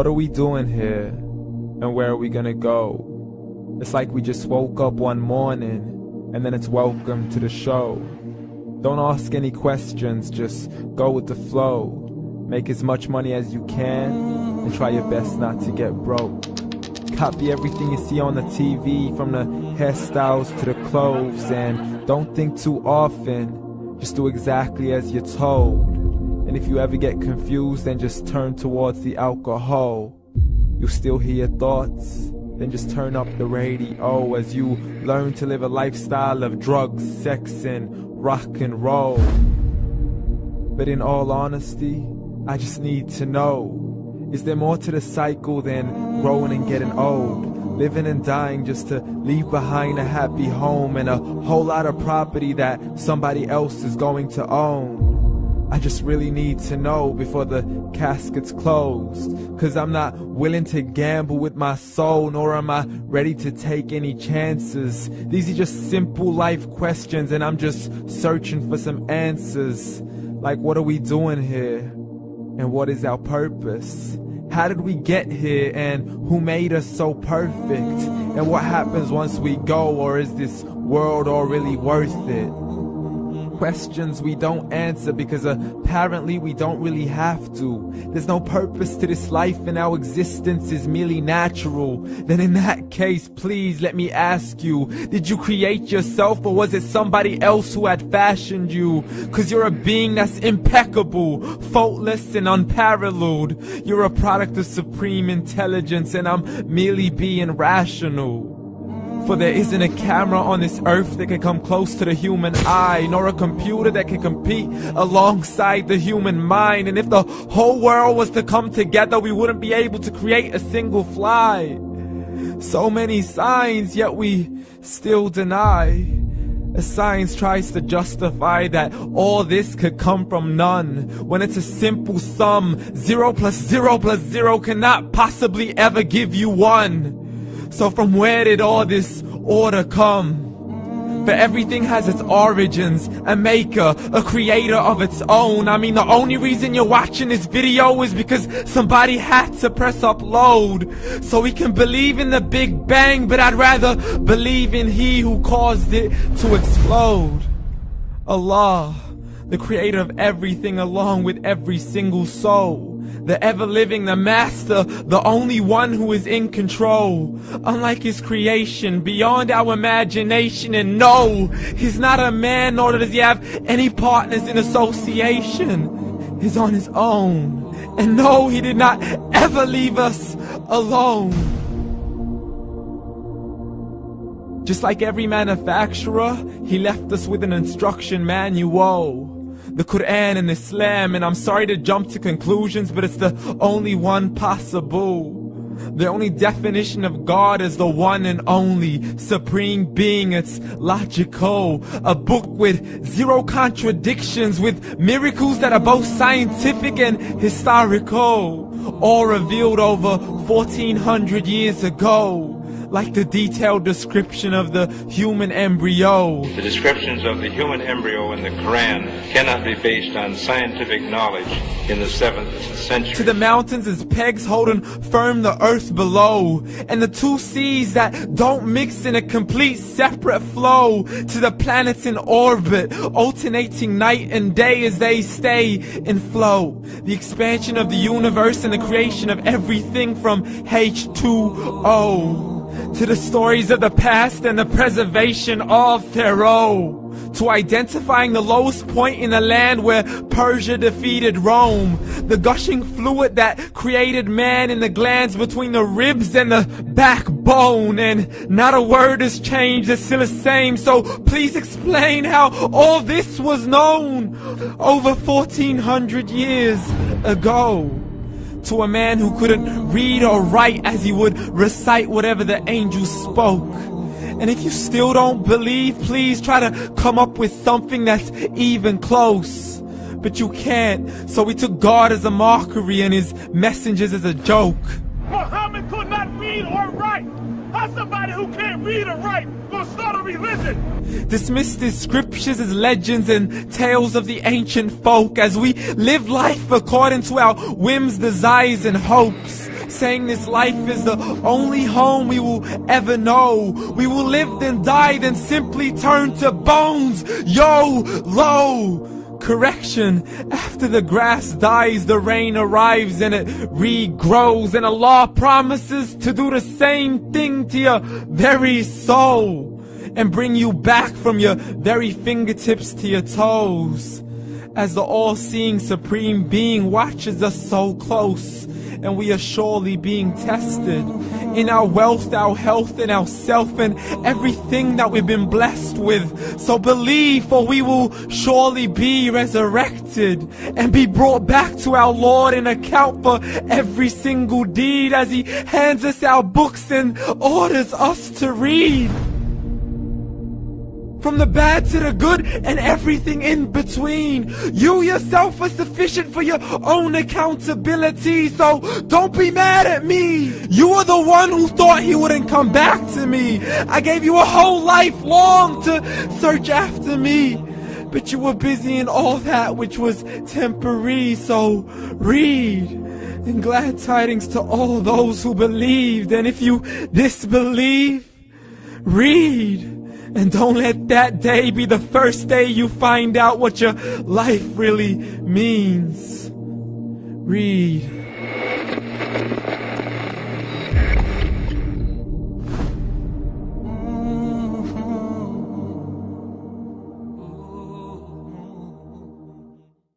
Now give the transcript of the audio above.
What are we doing here? And where are we gonna go? It's like we just woke up one morning, and then it's welcome to the show. Don't ask any questions, just go with the flow. Make as much money as you can, and try your best not to get broke. Copy everything you see on the TV, from the hairstyles to the clothes, and don't think too often, just do exactly as you're told. And if you ever get confused, then just turn towards the alcohol. You still hear your thoughts? Then just turn up the radio as you learn to live a lifestyle of drugs, sex, and rock and roll. But in all honesty, I just need to know, is there more to the cycle than growing and getting old? Living and dying just to leave behind a happy home and a whole lot of property that somebody else is going to own. I just really need to know before the casket's closed, 'cause I'm not willing to gamble with my soul, nor am I ready to take any chances. These are just simple life questions, and I'm just searching for some answers. Like, what are we doing here? And what is our purpose? How did we get here, and who made us so perfect? And what happens once we go, or is this world all really worth it? Questions we don't answer because apparently we don't really have to. There's no purpose to this life and our existence is merely natural. Then in that case, please let me ask you, did you create yourself, or was it somebody else who had fashioned you? 'Cause you're a being that's impeccable, faultless and unparalleled. You're a product of supreme intelligence, and I'm merely being rational. For there isn't a camera on this earth that can come close to the human eye, nor a computer that can compete alongside the human mind. And if the whole world was to come together, we wouldn't be able to create a single fly. So many signs, yet we still deny. As science tries to justify that all this could come from none, when it's a simple sum. 0 plus 0 plus 0 cannot possibly ever give you 1. So from where did all this order come? For everything has its origins, a maker, a creator of its own. I mean, the only reason you're watching this video is because somebody had to press upload. So we can believe in the Big Bang, but I'd rather believe in He who caused it to explode. Allah, the creator of everything along with every single soul. The ever-living, the master, the only one who is in control. Unlike his creation, beyond our imagination. And no, he's not a man, nor does he have any partners in association. He's on his own. And no, he did not ever leave us alone. Just like every manufacturer, he left us with an instruction manual. The Quran and Islam, and I'm sorry to jump to conclusions, but it's the only one possible. The only definition of God is the one and only supreme being. It's logical, a book with 0 contradictions, with miracles that are both scientific and historical, all revealed over 1400 years ago. Like the detailed description of the human embryo. The descriptions of the human embryo in the Quran cannot be based on scientific knowledge in the 7th century. To the mountains as pegs holding firm the earth below, and the 2 seas that don't mix in a complete separate flow. To the planets in orbit, alternating night and day as they stay in flow. The expansion of the universe and the creation of everything from H2O. To the stories of the past and the preservation of Pharaoh. To identifying the lowest point in the land where Persia defeated Rome. The gushing fluid that created man in the glands between the ribs and the backbone. And not a word has changed, it's still the same. So please explain how all this was known over 1400 years ago. To a man who couldn't read or write, as he would recite whatever the angels spoke. And if you still don't believe, please try to come up with something that's even close. But you can't, so we took God as a mockery and his messengers as a joke. Muhammad could not read or write. How's somebody who can't read or write gonna start a religion? Dismiss the scriptures as legends and tales of the ancient folk, as we live life according to our whims, desires, and hopes. saying this life is the only home we will ever know. We will live then die, then simply turn to bones. YOLO! Correction, after the grass dies, the rain arrives and it regrows, and Allah promises to do the same thing to your very soul and bring you back from your very fingertips to your toes, as the all-seeing supreme being watches us so close, and we are surely being tested in our wealth, our health, and our self, and everything that we've been blessed with. So believe, for we will surely be resurrected and be brought back to our Lord and account for every single deed, as He hands us our books and orders us to read. From the bad to the good and everything in between. You yourself are sufficient for your own accountability, so don't be mad at me. You are the one who thought He wouldn't come back to me. I gave you a whole life long to search after me, but you were busy in all that which was temporary. So read, and glad tidings to all those who believed. And if you disbelieve, read. And don't let that day be the first day you find out what your life really means. Read.